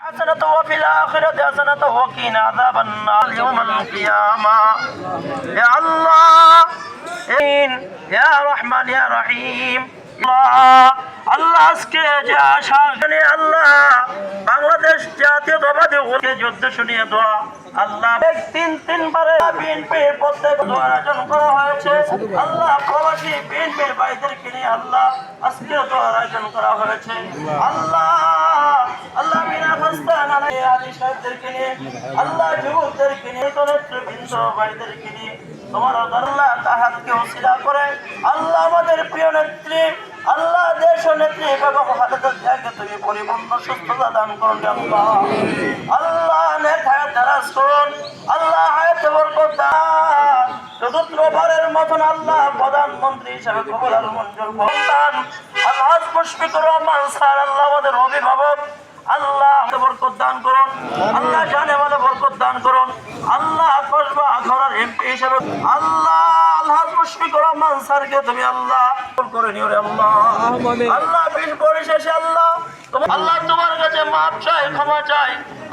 حسنة وفي الآخرة حسنة وقنا عذاب النار يوم القيامة يا الله يا رحمن يا رحيم আল্লাহ আজকে যে আশা শুনে আল্লাহ বাংলাদেশ জাতীয়তাবাদী যুদ্ধ শুনিয়ে দোয়া আল্লাহ তিনবারে বিএনপির প্রত্যেক আয়োজন করা হয়েছে আল্লাহ প্রবাসী বিএনপির ভাইদেরকে নিয়ে আল্লাহ আজকে দোয়ার আয়োজন করা হয়েছে আল্লাহ আল্লাহ মিনা হাসান আলী সাহেবদেরকে নিয়ে আল্লাহ যুবকদেরকে নিয়ে নেতৃবৃন্দ ভাইদেরকে নিয়ে তোমার আল্লাহ তাহাকে ওসিলা করে আল্লাহ আমাদের প্রিয় নেত্রী আল্লাহ দেশ নেত্রী বেগম খালেদা জিয়াকে তুমি পরিপূর্ণ সুস্থতা দান করুন আল্লাহ আল্লাহ নেক হায়াত দারাজ করুন আল্লাহ হায়াতে বরকত দান চতুর্থবারের মতন আল্লাহ প্রধানমন্ত্রী হিসেবে কবুল আর মঞ্জুর করুন আল্লাহ মুশফিকুর রহমান স্যার আল্লাহ আমাদের অভিভাবক আল্লাহ বরকত দান করুন আল্লাহ জানে বলে বরকত দান করুন আল্লাহ কসবা আখড়ার এমপি হিসেবে আল্লাহ আল্লাহ মুশফিকুর রহমান স্যারকে তুমি আল্লাহ করে নিও রে আল্লাহ আল্লাহ বিন পরিশেষে আল্লাহ আল্লাহ তোমার কাছে মাপ চাই ক্ষমা চাই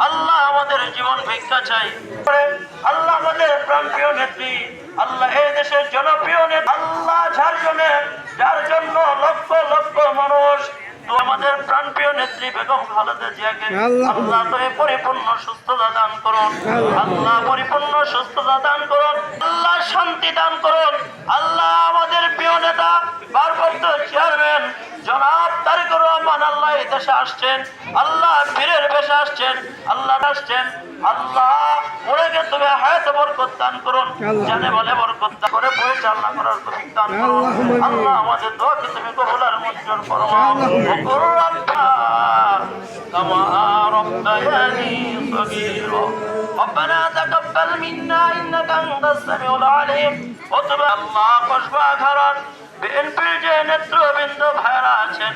আল্লাহ আমাদের জীবন ভিক্ষা চাই আল্লাহ আমাদের প্রাণপ্রিয় নেত্রী আল্লাহ এই দেশের জনপ্রিয় নেত্রী আল্লাহ যার জন্য লক্ষ লক্ষ মানুষ আমাদের প্রাণপ্রিয় নেত্রী বেগম খালেদা জিয়াকে আল্লাহ তুমি পরিপূর্ণ সুস্থতা দান করুন আল্লাহ পরিপূর্ণ সুস্থতা দান করুন আল্লাহ শান্তি দান করুন আল্লাহ আমাদের প্রিয় নেতা ভারপ্রাপ্ত চেয়ারম্যান জনাব তারেকুর রহমান আল্লাহ এই দেশে আসছেন আল্লাহ বীরের বেশে আসছেন আল্লাহ আসছেন আল্লাহ ওনাকে তুমি হায়াতে বরকত দান করুন জানে বলে বরকত দান করে পরিচালনা করার তৌফিক দান করুন আল্লাহ আমাদের দোয়াকে তুমি কবুল আর মঞ্জুর ফরমাও كما ربياني صغيرا ربنا تقبل منا انك انت السميع العليم وتب الله কসবা ঘরার বিএনপির যে নেতৃবৃন্দ ভাইরা আছেন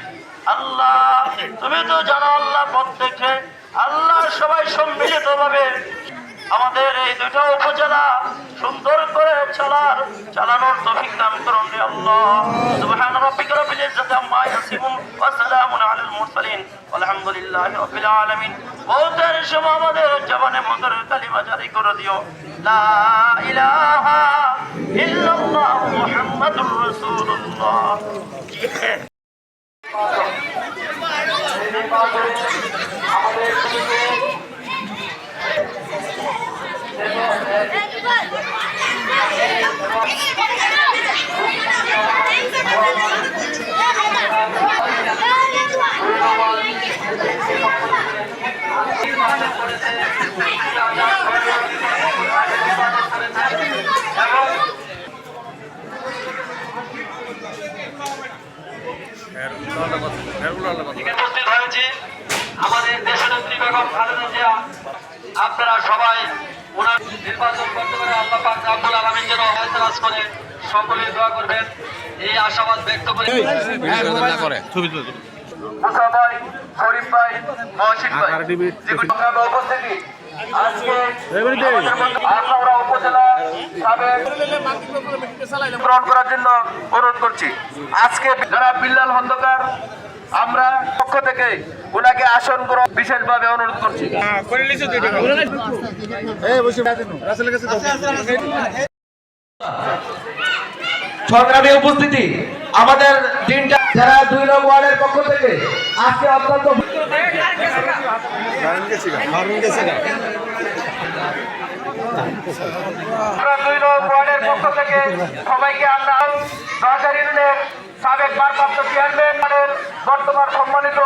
আল্লাহ তুমি তো জানো আল্লাহ প্রত্যেকে আল্লাহ সবাই সম্মিলিতভাবে আমাদের এই দুটো উপজেলা সুন্দর করে চালানোর তৌফিক দান করুন রে আল্লাহ সুবহান রাব্বিকা রাব্বিল ইজ্জাতি আম্মা ইয়াসিফুন ওয়া সালামুন আলাল মুরসালিন আলহামদুলিল্লাহি রাব্বিল আলামিন মওতের সময় আমাদের জবানে মধুর কালিমা জারি করে দিও লা ইলাহা ইল্লাল্লাহ মুহাম্মাদুর রাসূলুল্লাহ আমাদের দেশনেত্রী বেগম খালেদা জিয়া আপনারা সবাই ওনার নির্বাচন করতে পারে আল্লাহ পাক রব্বুল আলামিন যেন ফয়সালা করে সকলে দোয়া করবেন এই আশাবাদ ব্যক্ত করে মুসা ভাই শরীফ ভাই মহসিন ভাই যেগুলো উপস্থিতি আজকে আমরা উপজেলা গ্রহণ করার জন্য অনুরোধ করছি আজকে যারা বিল্লাল খন্দকার আমরা পক্ষ থেকে ওনাকে আসন গ্রহণ বিশেষভাবে অনুরোধ করছি সংগ্রামী উপস্থিতি আমাদের তিনটা যারা 2 নং ওয়ার্ডের পক্ষ থেকে আজকে অত্যন্ত 2 নং ওয়ার্ডের পক্ষ থেকে সবাইকে আমরা সরকারি ইউনিয়নের সাবেক ভারপ্রাপ্ত চেয়ারম্যান বর্তমান সম্মানিত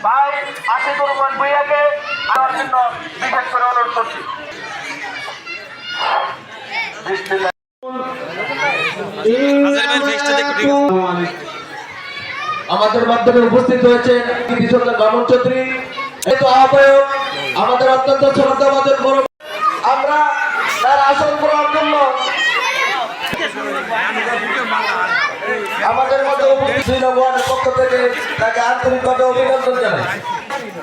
ভাই আশিকুর রহমান ভূঁইয়াকে আমার জন্য বিশেষ করে অনুরোধ করছি আমাদের মাধ্যমে উপস্থিত হয়েছে বামন চৌধুরী আহ্বায়ক আমাদের অত্যন্ত শ্রদ্ধাভাজন বড় আমরা তার আসন গ্রহণের জন্য আমাদের মধ্যে উপস্থিত 2 নং ওয়ার্ডের পক্ষ থেকে তাকে আন্তরিকভাবে অভিনন্দন জানাই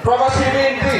প্রবাসী বিএনপি